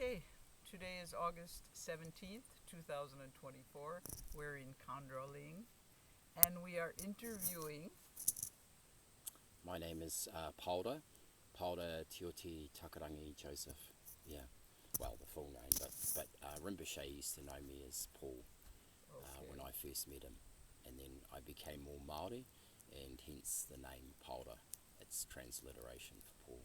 Okay, today is August 17th, 2024. We're in Khandroling and we are interviewing. My name is Paora Oti Takarangi Joseph. Yeah, well, the full name, but Rinpoche used to know me as Paul when I first met him, and then I became more Māori, and hence the name Paora. It's transliteration for Paul.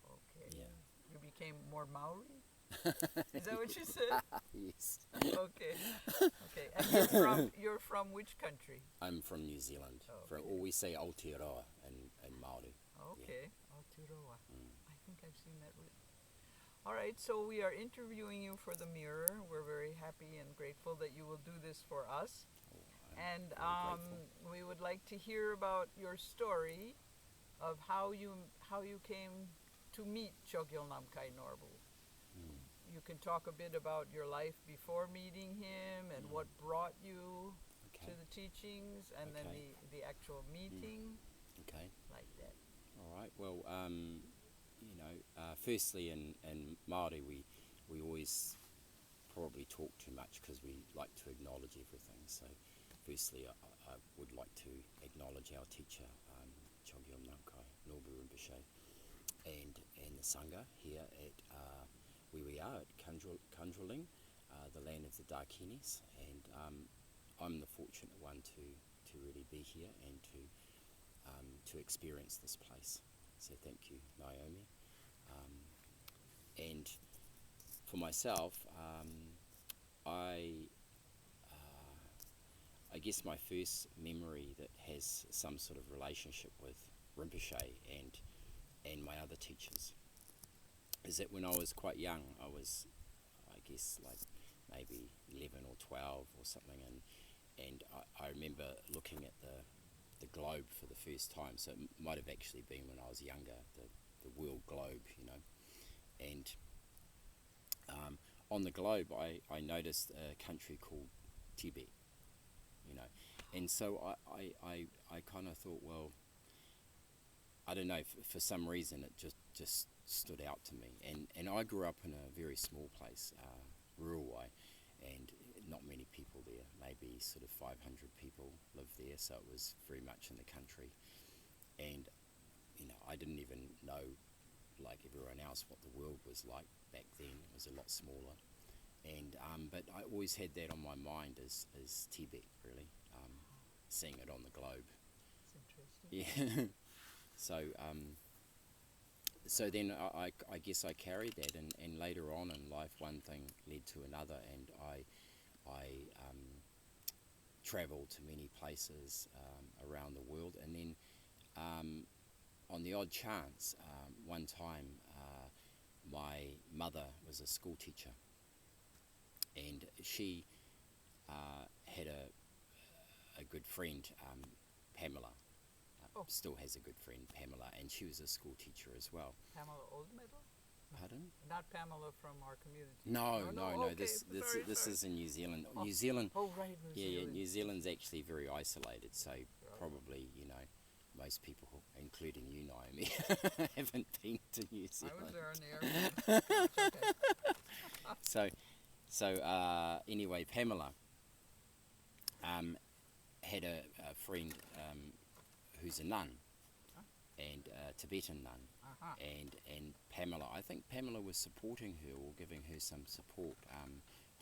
Okay. Yeah. You became more Maori? Is that what you said? Yes. Okay. Okay. And you're from which country? I'm from New Zealand. Okay. Or we say Aotearoa in Māori. Okay. Aotearoa. I think I've seen that written. All right, so we are interviewing you for the Mirror. We're very happy and grateful that you will do this for us. And we would like to hear about your story of how you came to meet Chögyal Namkhai Norbu. You can talk a bit about your life before meeting him and what brought you to the teachings, and then the actual meeting. Okay. Like that. All right. Well, firstly in Māori we always probably talk too much because we like to acknowledge everything. So firstly I would like to acknowledge our teacher, Chögyal Namkhai Norbu Rinpoche, and the Sangha here at where we are at Khandroling, the land of the Dakinis, and I'm the fortunate one to really be here and to experience this place. So thank you, Naomi. And for myself, I guess my first memory that has some sort of relationship with Rinpoche and my other teachers is that when I was quite young, I was, I guess, like maybe 11 or 12 or something, and I remember looking at the globe for the first time. So it might have actually been when I was younger, the world globe, and on the globe I noticed a country called Tibet, and so I kind of thought, well, I don't know, for some reason it just stood out to me, and I grew up in a very small place, Rurawai, and not many people there, maybe sort of 500 people lived there, so it was very much in the country, and I didn't even know, like everyone else, what the world was like back then. It was a lot smaller, and but I always had that on my mind as Tibet, really, seeing it on the globe. It's interesting. Yeah. So then I guess I carried that, and later on in life one thing led to another, and I travelled to many places around the world, and then on the odd chance, one time my mother was a school teacher, and she had a good friend, Pamela. Still has a good friend, Pamela, and she was a school teacher as well. Pamela Oldmeadow? Pardon? Not Pamela from our community. No. Okay. This is in New Zealand. Oh. New Zealand. Oh, right. New Zealand. Yeah. New Zealand's actually very isolated, so probably most people, including you, Naomi, haven't been to New Zealand. I was there on the airplane. So anyway, Pamela had a friend who's a nun, and a Tibetan nun, and Pamela, I think Pamela was supporting her or giving her some support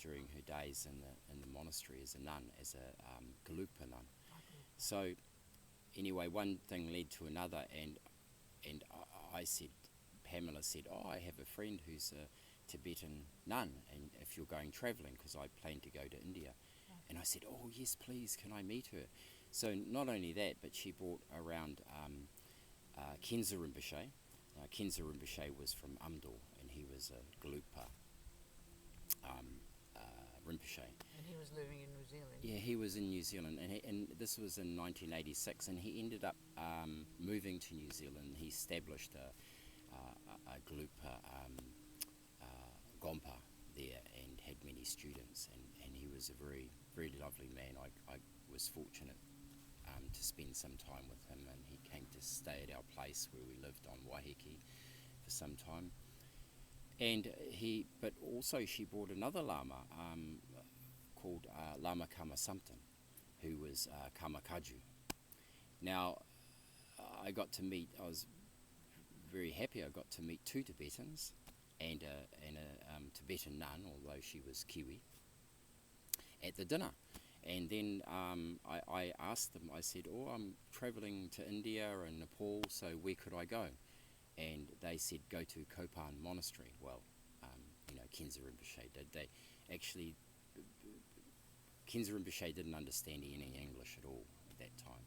during her days in the monastery as a nun, as a Gelugpa nun. So anyway, one thing led to another, and Pamela said, oh, I have a friend who's a Tibetan nun, and if you're going travelling, because I plan to go to India. And I said, oh yes, please, can I meet her? So not only that, but she brought around Khensa Rinpoche. Khensa Rinpoche was from Amdo, and he was a Gelugpa Rinpoche. And he was living in New Zealand. Yeah, he was in New Zealand, and this was in 1986, and he ended up moving to New Zealand. He established a Gelugpa Gompa there and had many students, and he was a very, very lovely man. I was fortunate to spend some time with him, and he came to stay at our place where we lived on Waiheke for some time. And but also she brought another lama called Lama Kama Samten, who was Kama Kaju. Now, I was very happy I got to meet two Tibetans and a Tibetan nun, although she was Kiwi, at the dinner. And then I asked them, I said, oh, I'm travelling to India and Nepal, so where could I go? And they said, go to Kopan Monastery. Well, Khensa Rinpoche did. They actually, Khensa Rinpoche didn't understand any English at all at that time,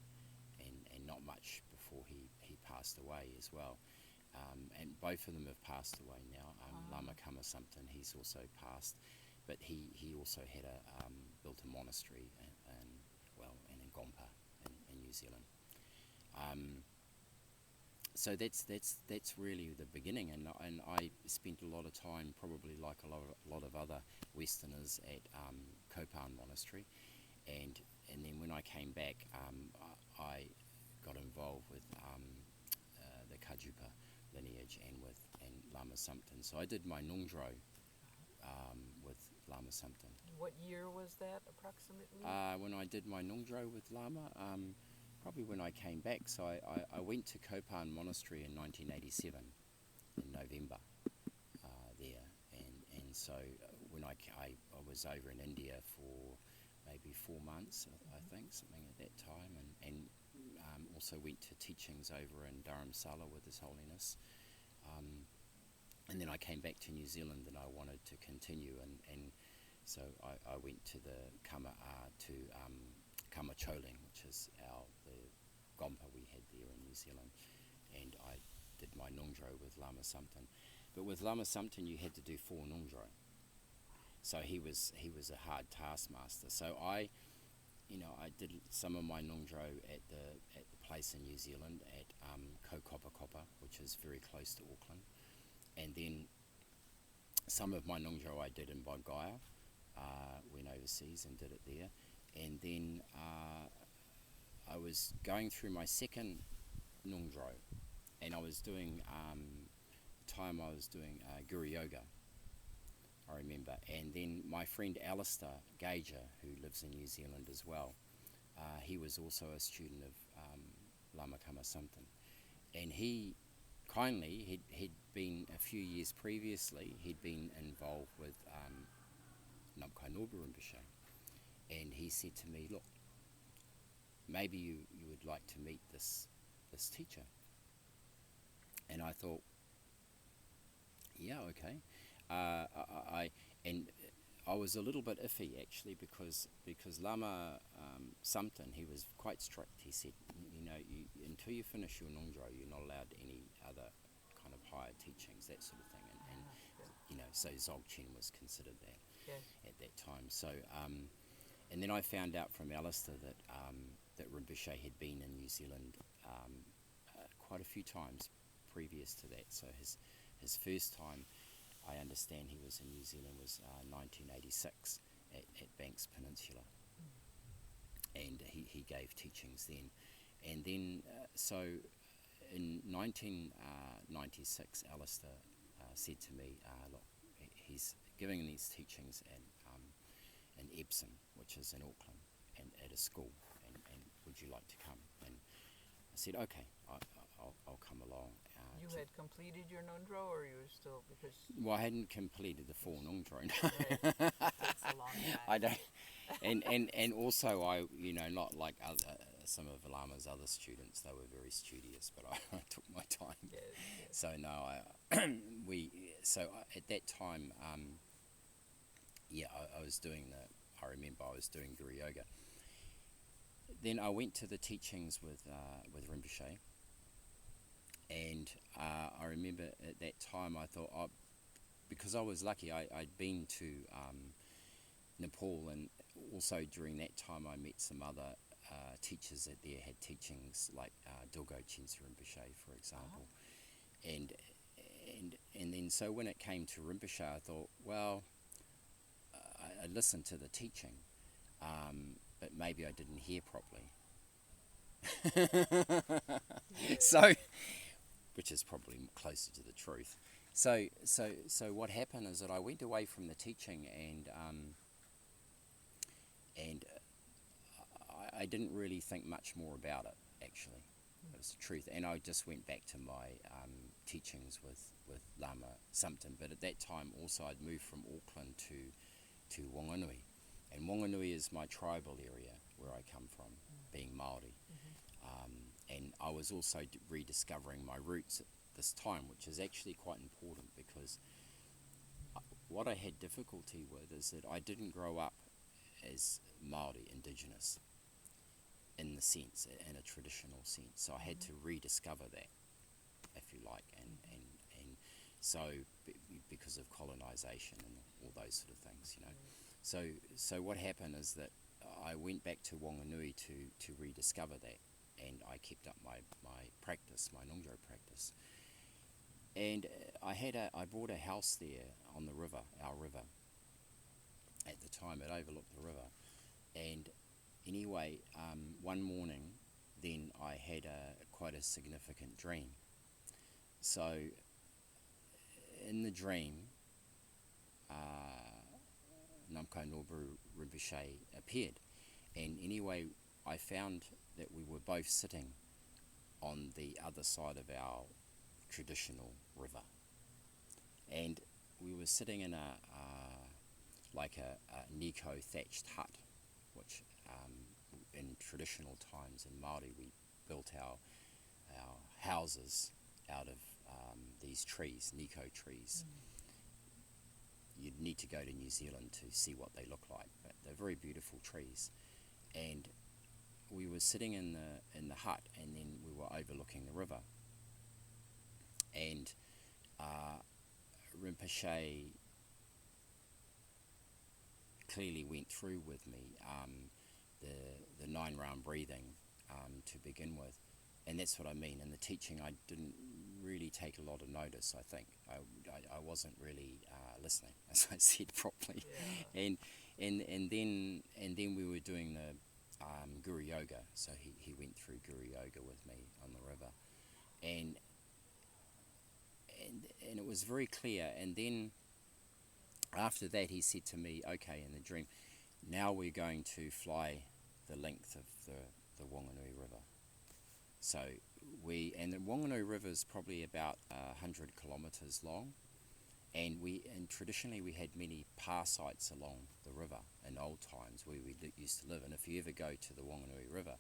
and not much before he passed away as well. And both of them have passed away now. Lama Kama Samten, he's also passed, but he also had built a monastery in Gompa in New Zealand. So that's really the beginning, and I spent a lot of time, probably like a lot of other Westerners, at Kopan Monastery, and then when I came back, I got involved with the Kajupa lineage and Lama Samten. So I did my Nungdro with Lama Samten. What year was that approximately? When I did my Nungdro with Lama, probably when I came back. So I went to Kopan Monastery in 1987 in November there, and so when I was over in India for maybe 4 months, I think, something at that time, and also went to teachings over in Dharamsala with His Holiness. And then I came back to New Zealand and I wanted to continue, and so I went to the Kama Chögyal, which is the Gompa we had there in New Zealand, and I did my Nungdro with Lama Samten. But with Lama Samten you had to do 4 Nungdro, so he was a hard taskmaster. So I did some of my Nungdro at the place in New Zealand at Kokopa, which is very close to Auckland, and then some of my Nungdro I did in Bodh went overseas and did it there, and then I was going through my second Nungdro, and I was doing Guru Yoga, I remember, and then my friend Alistair Gager, who lives in New Zealand as well, he was also a student of Lama Kama Samten, and he kindly, he'd been a few years previously, he'd been involved with Namkhai Norbu Rinpoche, and he said to me, look, maybe you would like to meet this teacher. And I thought, yeah, okay. I was a little bit iffy actually, because Lama Samten, he was quite strict. He said, until you finish your Nungdro, you're not allowed any other kind of higher teachings, that sort of thing. And so Dzogchen was considered that at that time. So, and then I found out from Alistair that Rinpoche had been in New Zealand quite a few times previous to that. So his first time, I understand he was in New Zealand, was 1986 at Banks Peninsula, and he gave teachings then. And then, so in 1996, Alistair said to me, look, he's giving these teachings in Epsom, which is in Auckland, and at a school, and would you like to come? And I said, okay, I'll come along. You had completed your Nungdro, or you were still, because... Well, I hadn't completed the full Nungdro. Right. That's a long time. I don't, and also I, not like some of Lama's other students, they were very studious, but I took my time. Yes. So no, at that time, I was doing I remember I was doing Guru Yoga. Then I went to the teachings with Rinpoche, and I remember at that time I thought, because I was lucky, I'd been to Nepal, and also during that time I met some other teachers that there had teachings, like Dilgo Chensa Rinpoche, for example. And then so when it came to Rinpoche, I thought, well, I listened to the teaching, but maybe I didn't hear properly. So, which is probably closer to the truth. So what happened is that I went away from the teaching, and I didn't really think much more about it, actually. It was the truth. And I just went back to my teachings with Lama Sumpton. But at that time also I'd moved from Auckland to Wanganui. And Wanganui is my tribal area where I come from, being Māori. And I was also rediscovering my roots at this time, which is actually quite important, because what I had difficulty with is that I didn't grow up as Māori, Indigenous, in the sense, in a traditional sense. So I had to rediscover that, if you like, and so because of colonisation and all those sort of things, you know. So what happened is that I went back to Wanganui to rediscover that, and I kept up my practice, my Nongjo practice. And I bought a house there on the river, our river. At the time, it overlooked the river. And anyway, one morning, then I had quite a significant dream. So, in the dream, Namkhai Norbu Rinpoche appeared. And anyway, I found that we were both sitting on the other side of our traditional river. And we were sitting in a Nico thatched hut, which in traditional times in Māori we built our houses out of these trees, Nico trees. You'd need to go to New Zealand to see what they look like, but they're very beautiful trees. And we were sitting in the hut, and then we were overlooking the river. And Rinpoche clearly went through with me the 9-round breathing to begin with. And that's what I mean. In the teaching, I didn't really take a lot of notice, I think. I wasn't really listening, as I said properly. Yeah. And then we were doing the Guru Yoga. So he went through Guru Yoga with me on the river. And it was very clear. And then after that, he said to me, okay, in the dream, now we're going to fly the length of the Wanganui River. So and the Wanganui River is probably about 100 kilometres long, and traditionally we had many par sites along the river in old times where we used to live. And if you ever go to the Wanganui River,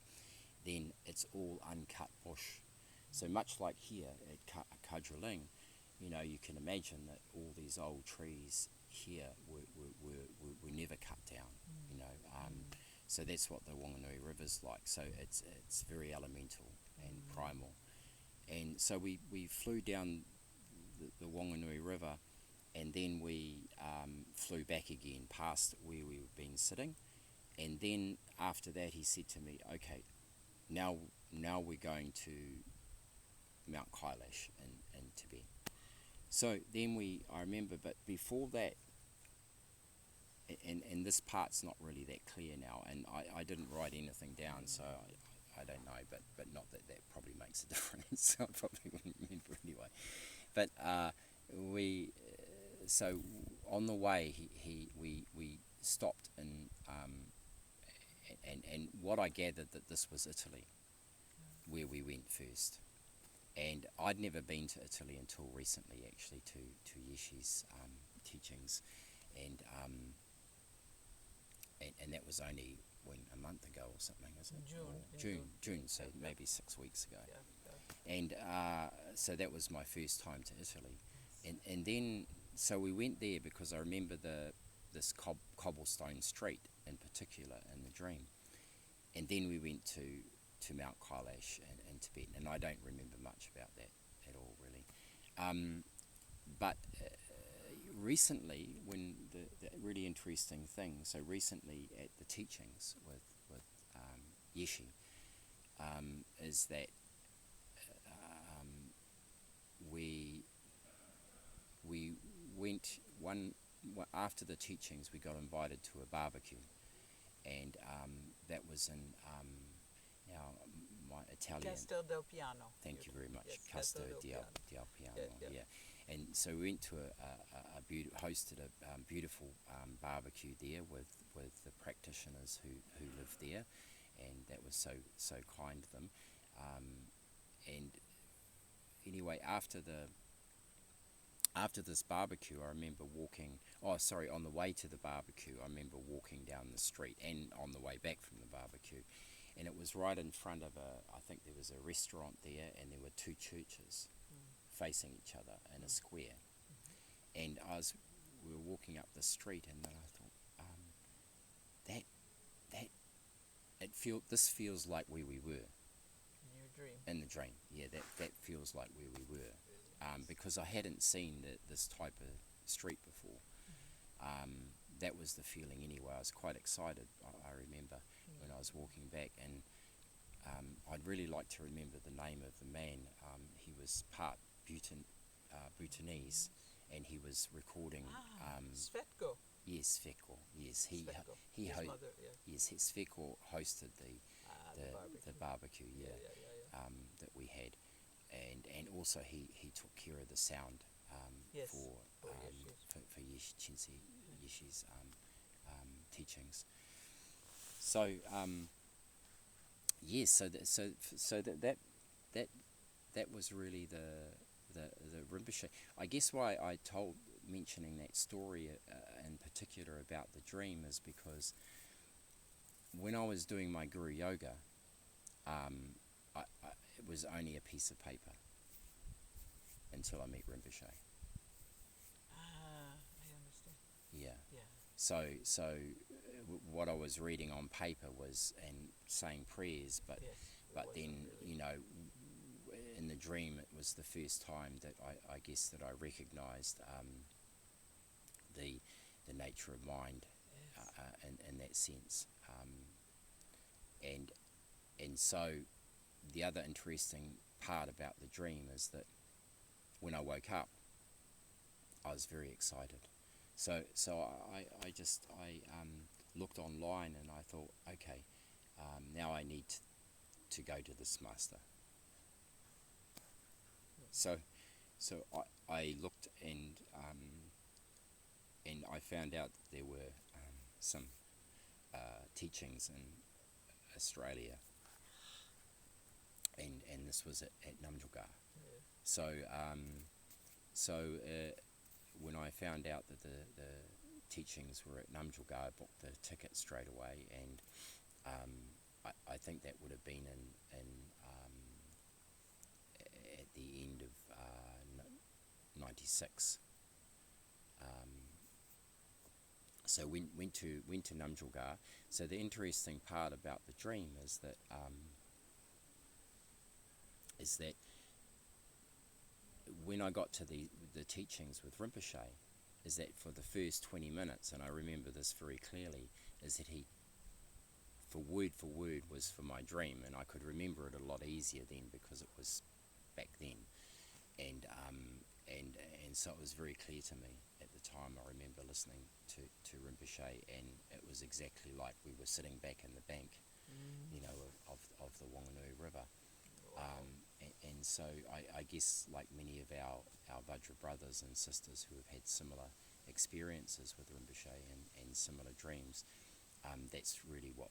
then it's all uncut bush. So much like here at Chögyal, you know, you can imagine that all these old trees here were never cut down, you know. So that's what the Wanganui River's like. So it's very elemental and primal. And so we flew down the Wanganui River, and then we flew back again past where we had been sitting. And then after that he said to me, okay, now we're going to Mount Kailash in Tibet. So then I remember, but before that, and this part's not really that clear now, and I didn't write anything down, so I don't know, but not that probably makes a difference. I probably wouldn't remember anyway. But so on the way we stopped and what I gathered that this was Italy, where we went first. And I'd never been to Italy until recently, actually, to Yeshi's teachings, and that was only a month ago or something, is it? June, so maybe 6 weeks ago. Yeah. And so that was my first time to Italy, and then so we went there because I remember this cobblestone street in particular in the dream, and then we went to Mount Kailash in Tibet, and I don't remember much about that at all, really. But recently, when the really interesting thing, so recently at the teachings with Yeshi, is that we went after the teachings, we got invited to a barbecue, and that was in my Italian. Castel del Piano. Thank you very much. Yes, Castel Castel del del Piano. Yeah. Yeah. And so we went to hosted a beautiful barbecue there with the practitioners who live there, and that was so kind of them. And anyway, after this barbecue, I remember walking. Oh, sorry, on the way to the barbecue, I remember walking down the street, and on the way back from the barbecue, and it was right in front of I think there was a restaurant there, and there were two churches facing each other in a square. And we were walking up the street, and then I thought, this feels like where we were. In your dream. In the dream, yeah, that feels like where we were, because I hadn't seen this type of street before. That was the feeling anyway. I was quite excited. I remember when I was walking back, and I'd really like to remember the name of the man. He was part Bhutanese, and he was recording. Svetko. Yes, Svetko. Yes, His mother, yes, Svetko hosted the barbecue. Yeah. That we had, and also he took care of the sound for Yeshi's teachings. So yes, so that was really the Rinpoche. I guess why I mentioning that story in particular about the dream is because when I was doing my Guru Yoga, it was only a piece of paper until I met Rinpoche. I understand. Yeah. So what I was reading on paper was and saying prayers, but then really. In the dream it was the first time that I guess that I recognised the nature of mind in that sense, and so the other interesting part about the dream is that when I woke up I was very excited. So I looked online and I thought, okay, now I need to go to this master. So I looked and I found out that there were some teachings in Australia, and this was at Namkhai. So when I found out that the teachings were at Namkhai, I booked the ticket straight away, and I think that would have been in at the end of 96. So went to Namkhai. So the interesting part about the dream is that when I got to the teachings with Rinpoche, is that for the first 20 minutes, and I remember this very clearly, is that he, for word was for my dream, and I could remember it a lot easier then because it was back then, and so it was very clear to me at the time. I remember listening to Rinpoche, and it was exactly like we were sitting back in the bank, of the Wanganui River. And so I guess like many of our Vajra brothers and sisters who have had similar experiences with Rinpoche and similar dreams, that's really what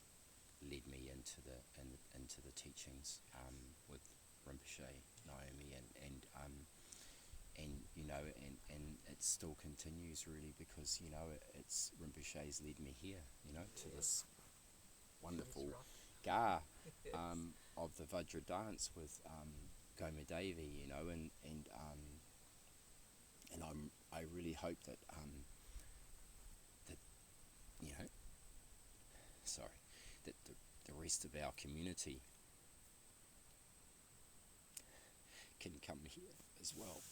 led me into the teachings with Rinpoche, Naomi, and it still continues really, because it's Rinpoche's led me here, to this wonderful ga of the Vajra dance with Goma Devi, and I really hope that that the rest of our community can come here as well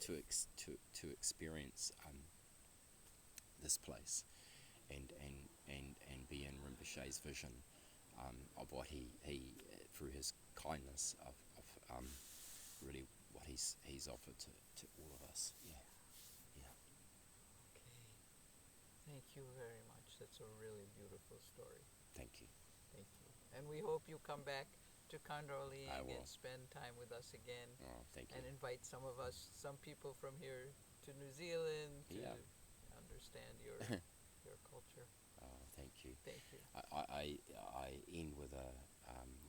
to experience this place and be in Rinpoche's vision of what he through his kindness of really what he's offered to all of us. Yeah. Okay. Thank you very much. That's a really beautiful story. Thank you. And we hope you come back to Khandroling I will. and spend time with us again, Oh, thank and you. invite some people from here to New Zealand to Yeah. understand your culture. Oh, thank you. Thank you. I end with a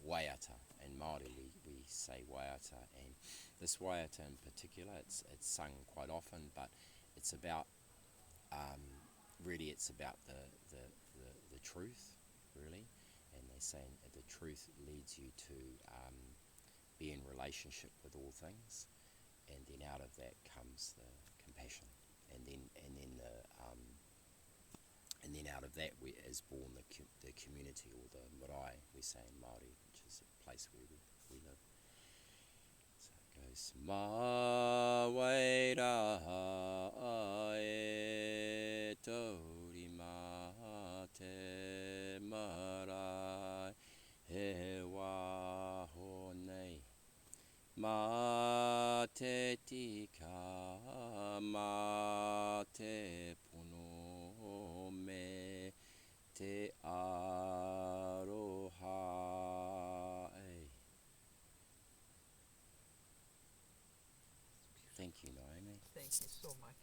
waiata. In Māori we say waiata, and this waiata in particular, it's sung quite often, but it's about, really it's about the truth, really. And they say the truth leads you to be in relationship with all things, and then out of that comes the compassion, and then out of that is born the community, or the marae, we say in Māori, which is a place where we live. So it goes, Mā waira e tauri mā te marae he waho nei. Mā te tika, mā te pono me te aroha. Thank you, Naomi. Thank you so much.